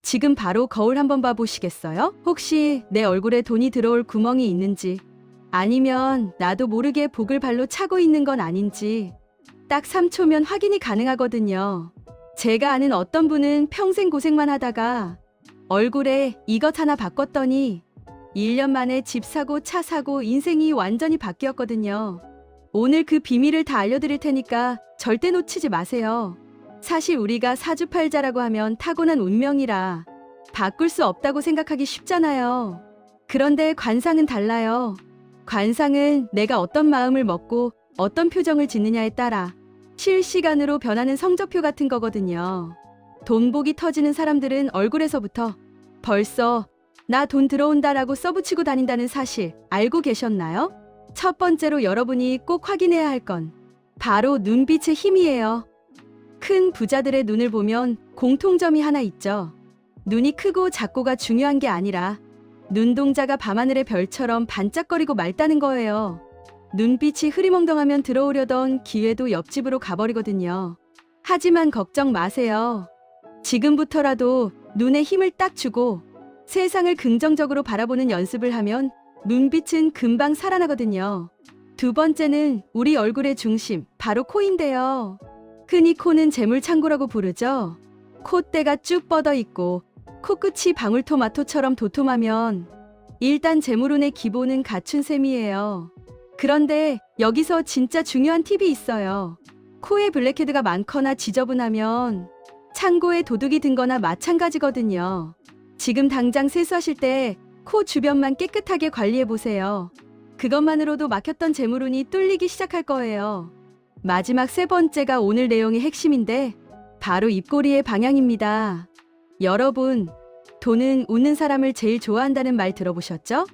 지금 바로 거울 한번 봐보시겠어요? 혹시 내 얼굴에 돈이 들어올 구멍이 있는지, 아니면 나도 모르게 복을 발로 차고 있는 건 아닌지 딱 3초면 확인이 가능하거든요. 제가 아는 어떤 분은 평생 고생만 하다가 얼굴에 이것 하나 바꿨더니 1년 만에 집 사고 차 사고 인생이 완전히 바뀌었거든요. 오늘 그 비밀을 다 알려드릴 테니까 절대 놓치지 마세요. 사실 우리가 사주팔자라고 하면 타고난 운명이라 바꿀 수 없다고 생각하기 쉽잖아요. 그런데 관상은 달라요. 관상은 내가 어떤 마음을 먹고 어떤 표정을 짓느냐에 따라 실시간으로 변하는 성적표 같은 거거든요. 돈복이 터지는 사람들은 얼굴에서부터 벌써 나 돈 들어온다라고 써붙이고 다닌다는 사실 알고 계셨나요? 첫 번째로 여러분이 꼭 확인해야 할 건 바로 눈빛의 힘이에요. 큰 부자들의 눈을 보면 공통점이 하나 있죠. 눈이 크고 작고가 중요한 게 아니라 눈동자가 밤하늘의 별처럼 반짝거리고 맑다는 거예요. 눈빛이 흐리멍덩하면 들어오려던 기회도 옆집으로 가버리거든요. 하지만 걱정 마세요. 지금부터라도 눈에 힘을 딱 주고 세상을 긍정적으로 바라보는 연습을 하면 눈빛은 금방 살아나거든요. 두 번째는 우리 얼굴의 중심, 바로 코인데요. 흔히 코는 재물창고라고 부르죠. 콧대가 쭉 뻗어 있고 코끝이 방울토마토처럼 도톰하면 일단 재물운의 기본은 갖춘 셈이에요. 그런데 여기서 진짜 중요한 팁이 있어요. 코에 블랙헤드가 많거나 지저분하면 창고에 도둑이 든 거나 마찬가지거든요. 지금 당장 세수하실 때 코 주변만 깨끗하게 관리해 보세요. 그것만으로도 막혔던 재물운이 뚫리기 시작할 거예요. 마지막 세 번째가 오늘 내용의 핵심인데 바로 입꼬리의 방향입니다. 여러분, 돈은 웃는 사람을 제일 좋아한다는 말 들어보셨죠?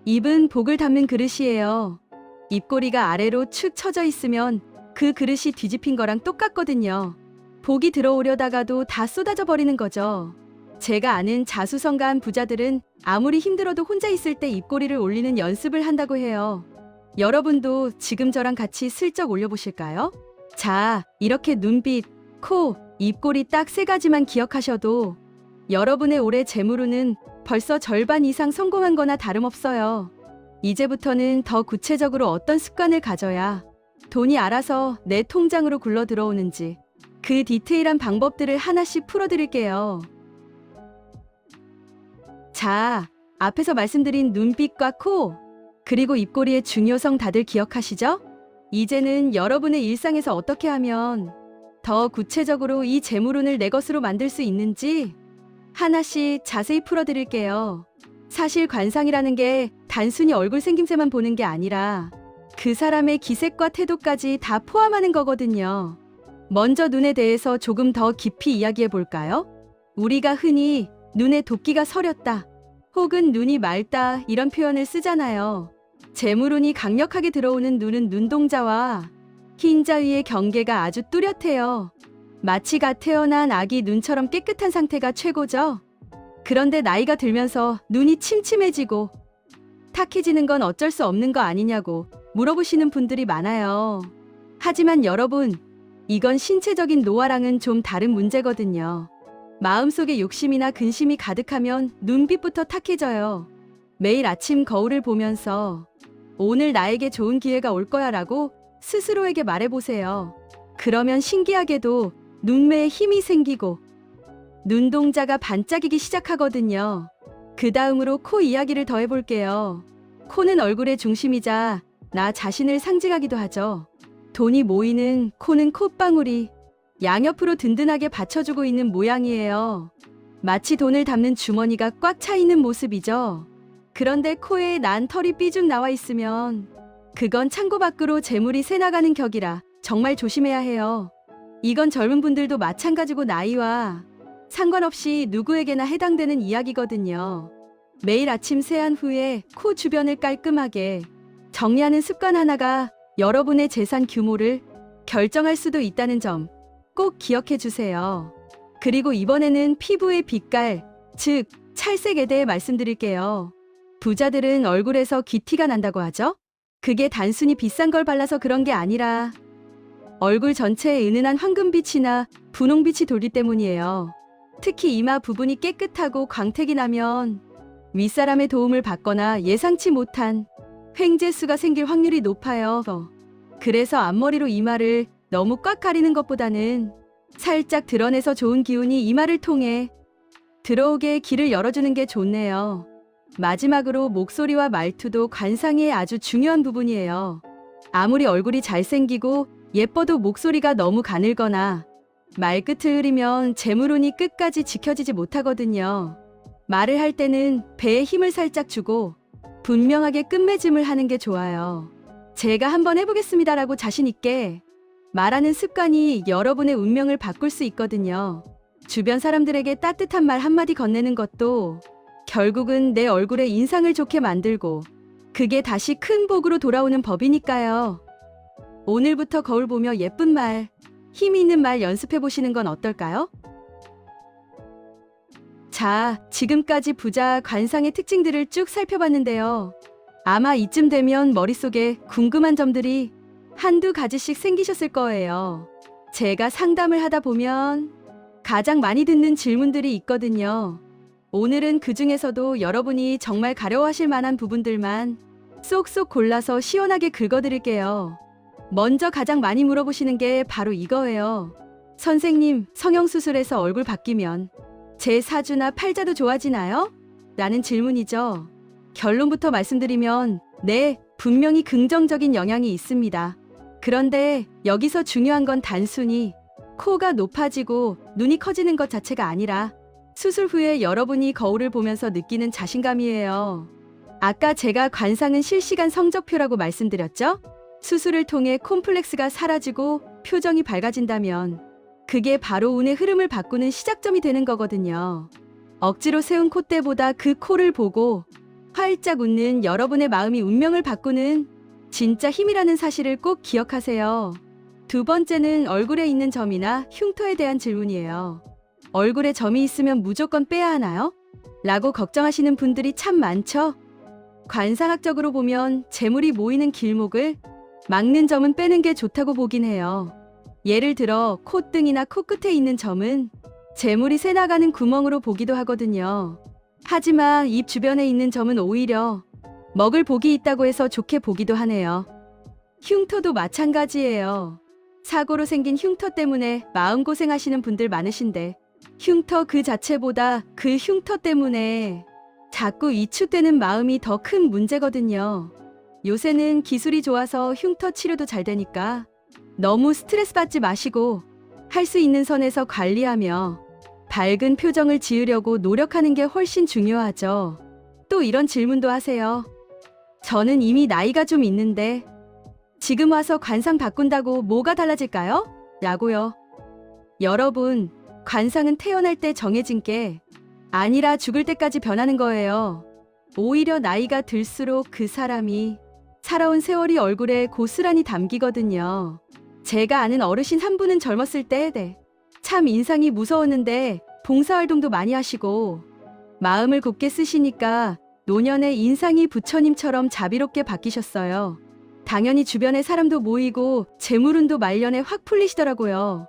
입은 복을 담는 그릇이에요. 입꼬리가 아래로 축 처져 있으면 그 그릇이 뒤집힌 거랑 똑같거든요. 복이 들어오려다가도 다 쏟아져 버리는 거죠. 제가 아는 자수성가한 부자들은 아무리 힘들어도 혼자 있을 때 입꼬리를 올리는 연습을 한다고 해요. 여러분도 지금 저랑 같이 슬쩍 올려보실까요? 자, 이렇게 눈빛, 코, 입꼬리 딱 세 가지만 기억하셔도 여러분의 올해 재물운은 벌써 절반 이상 성공한 거나 다름없어요. 이제부터는 더 구체적으로 어떤 습관을 가져야 돈이 알아서 내 통장으로 굴러 들어오는지 그 디테일한 방법들을 하나씩 풀어드릴게요. 자, 앞에서 말씀드린 눈빛과 코, 그리고 입꼬리의 중요성 다들 기억하시죠? 이제는 여러분의 일상에서 어떻게 하면 더 구체적으로 이 재물운을 내 것으로 만들 수 있는지 하나씩 자세히 풀어드릴게요. 사실 관상이라는 게 단순히 얼굴 생김새만 보는 게 아니라 그 사람의 기색과 태도까지 다 포함하는 거거든요. 먼저 눈에 대해서 조금 더 깊이 이야기해 볼까요? 우리가 흔히 눈에 도끼가 서렸다, 혹은 눈이 맑다 이런 표현을 쓰잖아요. 재물운이 강력하게 들어오는 눈은 눈동자와 흰자 위의 경계가 아주 뚜렷해요. 마치 갓 태어난 아기 눈처럼 깨끗한 상태가 최고죠. 그런데 나이가 들면서 눈이 침침해지고 탁해지는 건 어쩔 수 없는 거 아니냐고 물어보시는 분들이 많아요. 하지만 여러분, 이건 신체적인 노화랑은 좀 다른 문제거든요. 마음속에 욕심이나 근심이 가득하면 눈빛부터 탁해져요. 매일 아침 거울을 보면서 오늘 나에게 좋은 기회가 올 거야 라고 스스로에게 말해보세요. 그러면 신기하게도 눈매에 힘이 생기고 눈동자가 반짝이기 시작하거든요. 그 다음으로 코 이야기를 더 해볼게요. 코는 얼굴의 중심이자 나 자신을 상징하기도 하죠. 돈이 모이는 코는 콧방울이 양옆으로 든든하게 받쳐주고 있는 모양이에요. 마치 돈을 담는 주머니가 꽉 차 있는 모습이죠. 그런데 코에 난 털이 삐죽 나와 있으면 그건 창고 밖으로 재물이 새나가는 격이라 정말 조심해야 해요. 이건 젊은 분들도 마찬가지고 나이와 상관없이 누구에게나 해당되는 이야기거든요. 매일 아침 세안 후에 코 주변을 깔끔하게 정리하는 습관 하나가 여러분의 재산 규모를 결정할 수도 있다는 점 꼭 기억해 주세요. 그리고 이번에는 피부의 빛깔, 즉 찰색에 대해 말씀드릴게요. 부자들은 얼굴에서 기티가 난다고 하죠? 그게 단순히 비싼 걸 발라서 그런 게 아니라 얼굴 전체에 은은한 황금빛이나 분홍빛이 돌기 때문이에요. 특히 이마 부분이 깨끗하고 광택이 나면 윗사람의 도움을 받거나 예상치 못한 횡재수가 생길 확률이 높아요. 그래서 앞머리로 이마를 너무 꽉 가리는 것보다는 살짝 드러내서 좋은 기운이 이마를 통해 들어오게 길을 열어주는 게 좋네요. 마지막으로 목소리와 말투도 관상의 아주 중요한 부분이에요. 아무리 얼굴이 잘생기고 예뻐도 목소리가 너무 가늘거나 말끝을 흐리면 재물운이 끝까지 지켜지지 못하거든요. 말을 할 때는 배에 힘을 살짝 주고 분명하게 끝맺음을 하는 게 좋아요. 제가 한번 해보겠습니다라고 자신 있게 말하는 습관이 여러분의 운명을 바꿀 수 있거든요. 주변 사람들에게 따뜻한 말 한마디 건네는 것도 결국은 내 얼굴에 인상을 좋게 만들고 그게 다시 큰 복으로 돌아오는 법이니까요. 오늘부터 거울 보며 예쁜 말, 힘 있는 말 연습해 보시는 건 어떨까요? 자, 지금까지 부자 관상의 특징들을 쭉 살펴봤는데요. 아마 이쯤 되면 머릿속에 궁금한 점들이 한두 가지씩 생기셨을 거예요. 제가 상담을 하다 보면 가장 많이 듣는 질문들이 있거든요. 오늘은 그 중에서도 여러분이 정말 가려워하실 만한 부분들만 쏙쏙 골라서 시원하게 긁어드릴게요. 먼저 가장 많이 물어보시는 게 바로 이거예요. 선생님, 성형수술해서 얼굴 바뀌면 제 사주나 팔자도 좋아지나요? 라는 질문이죠. 결론부터 말씀드리면 네, 분명히 긍정적인 영향이 있습니다. 그런데 여기서 중요한 건 단순히 코가 높아지고 눈이 커지는 것 자체가 아니라 수술 후에 여러분이 거울을 보면서 느끼는 자신감이에요. 아까 제가 관상은 실시간 성적표라고 말씀드렸죠? 수술을 통해 콤플렉스가 사라지고 표정이 밝아진다면 그게 바로 운의 흐름을 바꾸는 시작점이 되는 거거든요. 억지로 세운 콧대보다 그 코를 보고 활짝 웃는 여러분의 마음이 운명을 바꾸는 진짜 힘이라는 사실을 꼭 기억하세요. 두 번째는 얼굴에 있는 점이나 흉터에 대한 질문이에요. 얼굴에 점이 있으면 무조건 빼야 하나요? 라고 걱정하시는 분들이 참 많죠? 관상학적으로 보면 재물이 모이는 길목을 막는 점은 빼는 게 좋다고 보긴 해요. 예를 들어 콧등이나 코끝에 있는 점은 재물이 새나가는 구멍으로 보기도 하거든요. 하지만 입 주변에 있는 점은 오히려 먹을 복이 있다고 해서 좋게 보기도 하네요. 흉터도 마찬가지예요. 사고로 생긴 흉터 때문에 마음고생하시는 분들 많으신데 흉터 그 자체보다 그 흉터 때문에 자꾸 위축되는 마음이 더 큰 문제거든요. 요새는 기술이 좋아서 흉터 치료도 잘 되니까 너무 스트레스 받지 마시고 할 수 있는 선에서 관리하며 밝은 표정을 지으려고 노력하는 게 훨씬 중요하죠. 또 이런 질문도 하세요. 저는 이미 나이가 좀 있는데 지금 와서 관상 바꾼다고 뭐가 달라질까요? 라고요. 여러분, 관상은 태어날 때 정해진 게 아니라 죽을 때까지 변하는 거예요. 오히려 나이가 들수록 그 사람이 살아온 세월이 얼굴에 고스란히 담기거든요. 제가 아는 어르신 한 분은 젊었을 때 참 인상이 무서웠는데 봉사활동도 많이 하시고 마음을 곱게 쓰시니까 노년에 인상이 부처님처럼 자비롭게 바뀌셨어요. 당연히 주변에 사람도 모이고 재물운도 말년에 확 풀리시더라고요.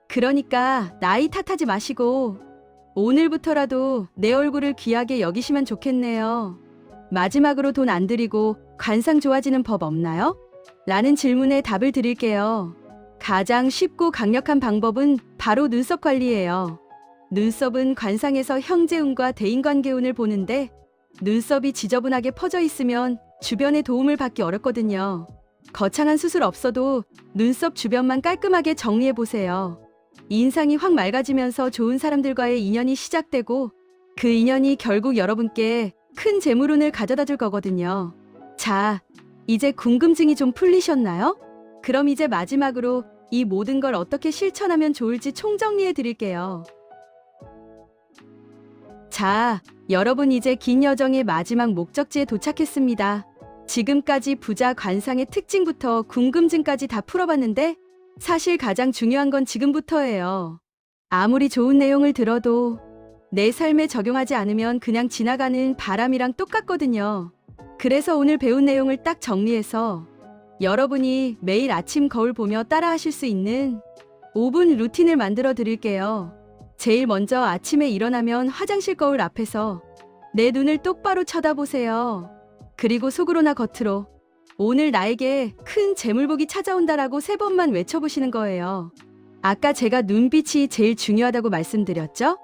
그러니까 나이 탓하지 마시고 오늘부터라도 내 얼굴을 귀하게 여기시면 좋겠네요. 마지막으로 돈 안 들이고 관상 좋아지는 법 없나요? 라는 질문에 답을 드릴게요. 가장 쉽고 강력한 방법은 바로 눈썹 관리예요. 눈썹은 관상에서 형제운과 대인관계운을 보는데 눈썹이 지저분하게 퍼져 있으면 주변에 도움을 받기 어렵거든요. 거창한 수술 없어도 눈썹 주변만 깔끔하게 정리해 보세요. 인상이 확 맑아지면서 좋은 사람들과의 인연이 시작되고 그 인연이 결국 여러분께 큰 재물운을 가져다 줄 거거든요. 자, 이제 궁금증이 좀 풀리셨나요? 그럼 이제 마지막으로 이 모든 걸 어떻게 실천하면 좋을지 총정리해 드릴게요. 자, 여러분 이제 긴 여정의 마지막 목적지에 도착했습니다. 지금까지 부자 관상의 특징부터 궁금증까지 다 풀어봤는데 사실 가장 중요한 건 지금부터예요. 아무리 좋은 내용을 들어도 내 삶에 적용하지 않으면 그냥 지나가는 바람이랑 똑같거든요. 그래서 오늘 배운 내용을 딱 정리해서 여러분이 매일 아침 거울 보며 따라 하실 수 있는 5분 루틴을 만들어 드릴게요. 제일 먼저 아침에 일어나면 화장실 거울 앞에서 내 눈을 똑바로 쳐다보세요. 그리고 속으로나 겉으로 오늘 나에게 큰 재물복이 찾아온다라고 3번만 외쳐보시는 거예요. 아까 제가 눈빛이 제일 중요하다고 말씀드렸죠?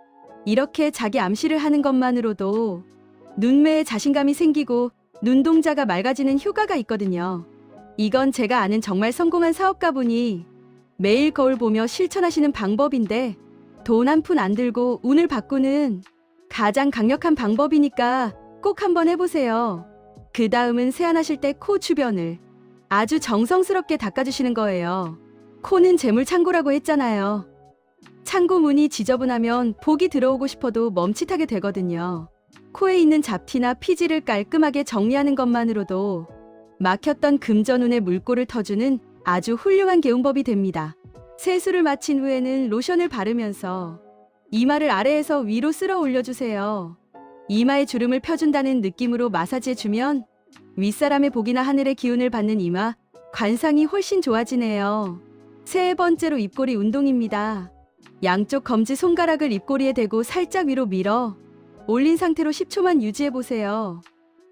이렇게 자기 암시를 하는 것만으로도 눈매에 자신감이 생기고 눈동자가 맑아지는 효과가 있거든요. 이건 제가 아는 정말 성공한 사업가분이 매일 거울 보며 실천하시는 방법인데 돈 한 푼 안 들고 운을 바꾸는 가장 강력한 방법이니까 꼭 한번 해보세요. 그 다음은 세안하실 때 코 주변을 아주 정성스럽게 닦아주시는 거예요. 코는 재물 창고라고 했잖아요. 창고 문이 지저분하면 복이 들어오고 싶어도 멈칫하게 되거든요. 코에 있는 잡티나 피지를 깔끔하게 정리하는 것만으로도 막혔던 금전운의 물꼬를 터주는 아주 훌륭한 개운법이 됩니다. 세수를 마친 후에는 로션을 바르면서 이마를 아래에서 위로 쓸어 올려주세요. 이마에 주름을 펴준다는 느낌으로 마사지해주면 윗사람의 복이나 하늘의 기운을 받는 이마, 관상이 훨씬 좋아지네요. 3번째로 입꼬리 운동입니다. 양쪽 검지 손가락을 입꼬리에 대고 살짝 위로 밀어 올린 상태로 10초만 유지해보세요.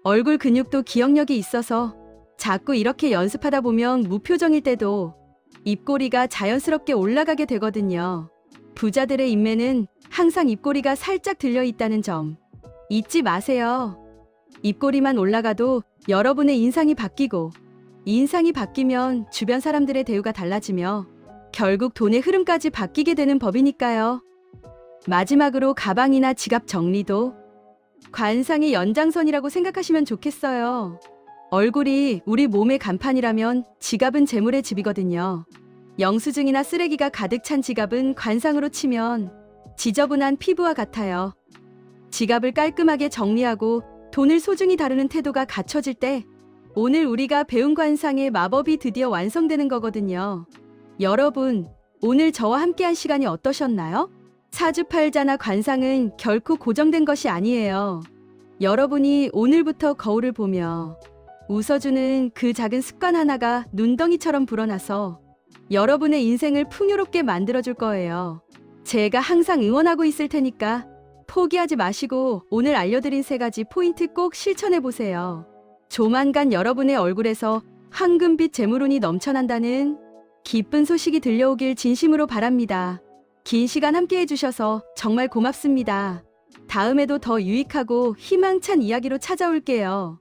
얼굴 근육도 기억력이 있어서 자꾸 이렇게 연습하다 보면 무표정일 때도 입꼬리가 자연스럽게 올라가게 되거든요. 부자들의 인매는 항상 입꼬리가 살짝 들려있다는 점 잊지 마세요. 입꼬리만 올라가도 여러분의 인상이 바뀌고 인상이 바뀌면 주변 사람들의 대우가 달라지며 결국 돈의 흐름까지 바뀌게 되는 법이니까요. 마지막으로 가방이나 지갑 정리도 관상의 연장선이라고 생각하시면 좋겠어요. 얼굴이 우리 몸의 간판이라면 지갑은 재물의 집이거든요. 영수증이나 쓰레기가 가득 찬 지갑은 관상으로 치면 지저분한 피부와 같아요. 지갑을 깔끔하게 정리하고 돈을 소중히 다루는 태도가 갖춰질 때 오늘 우리가 배운 관상의 마법이 드디어 완성되는 거거든요. 여러분, 오늘 저와 함께한 시간이 어떠셨나요? 사주팔자나 관상은 결코 고정된 것이 아니에요. 여러분이 오늘부터 거울을 보며 웃어주는 그 작은 습관 하나가 눈덩이처럼 불어나서 여러분의 인생을 풍요롭게 만들어줄 거예요. 제가 항상 응원하고 있을 테니까 포기하지 마시고 오늘 알려드린 3가지 포인트 꼭 실천해보세요. 조만간 여러분의 얼굴에서 황금빛 재물운이 넘쳐난다는 기쁜 소식이 들려오길 진심으로 바랍니다. 긴 시간 함께 해주셔서 정말 고맙습니다. 다음에도 더 유익하고 희망찬 이야기로 찾아올게요.